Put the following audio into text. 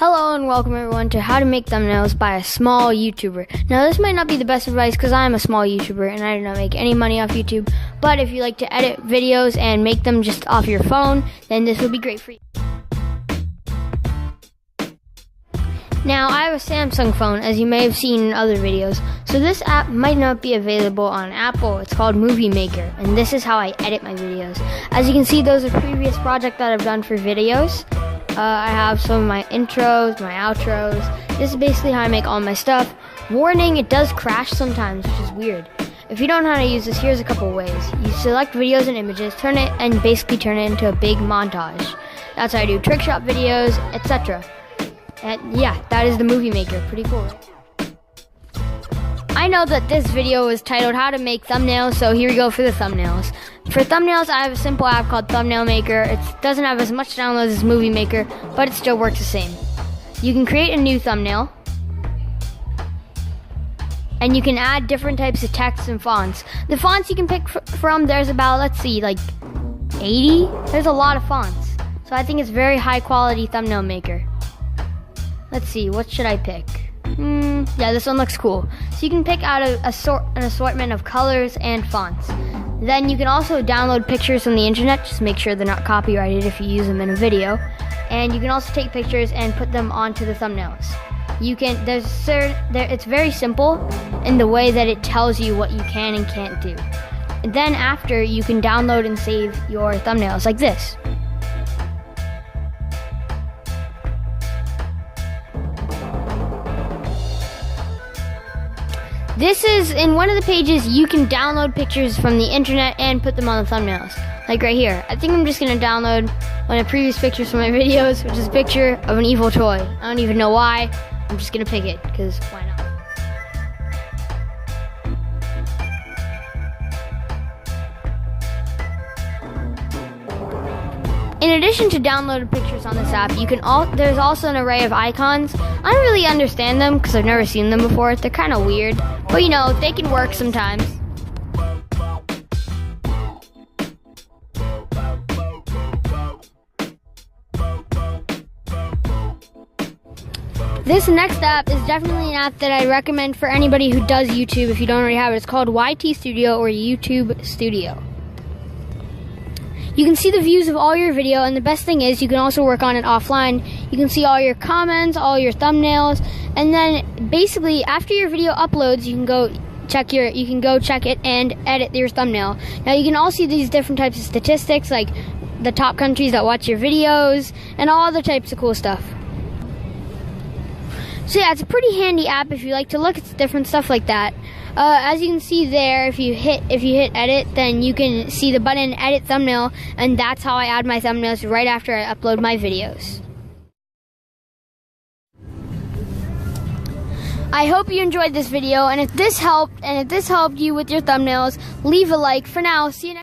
Hello and welcome everyone to How to Make Thumbnails by a Small YouTuber. Now this might not be the best advice because I'm a small YouTuber and I do not make any money off YouTube, but if you like to edit videos and make them just off your phone, then this would be great for you. Now I have a Samsung phone, as you may have seen in other videos, so this app might not be available on Apple. It's called Movie Maker, and this is how I edit my videos. As you can see, those are previous projects that I've done for videos. I have some of my intros, my outros. This is basically how I make all my stuff. Warning, it does crash sometimes, which is weird. If you don't know how to use this, here's a couple ways. You select videos and images, turn it into a big montage. That's how I do trick shot videos, etc. And yeah, that is the Movie Maker. Pretty cool, right? I know that this video is titled How to Make Thumbnails, so here we go for the thumbnails. For thumbnails, I have a simple app called Thumbnail Maker. It doesn't have as much downloads as Movie Maker, but it still works the same. You can create a new thumbnail, and you can add different types of text and fonts. The fonts you can pick from, there's about, let's see, like 80? There's a lot of fonts. So I think it's very high quality thumbnail maker. Let's see, what should I pick? Yeah, this one looks cool. So you can pick out an assortment of colors and fonts. Then you can also download pictures from the internet. Just make sure they're not copyrighted if you use them in a video. And you can also take pictures and put them onto the thumbnails. It's very simple in the way that it tells you what you can and can't do. And then after, you can download and save your thumbnails like this. This is, in one of the pages, you can download pictures from the internet and put them on the thumbnails. Like right here. I think I'm just going to download one of the previous pictures from my videos, which is a picture of an evil toy. I don't even know why. I'm just going to pick it, because why not? In addition to downloaded pictures on this app, there's also an array of icons. I don't really understand them because I've never seen them before. They're kind of weird, but you know, they can work sometimes. This next app is definitely an app that I recommend for anybody who does YouTube if you don't already have it. It's called YT Studio or YouTube Studio. You can see the views of all your video, and the best thing is you can also work on it offline. You can see all your comments, all your thumbnails, and then basically after your video uploads, you can go check it and edit your thumbnail. Now you can also see these different types of statistics, like the top countries that watch your videos and all other types of cool stuff. So yeah, it's a pretty handy app if you like to look at different stuff like that. As you can see there, if you hit edit, then you can see the button edit thumbnail, and that's how I add my thumbnails right after I upload my videos. I hope you enjoyed this video, and if this helped you with your thumbnails, leave a like. For now, see you next time.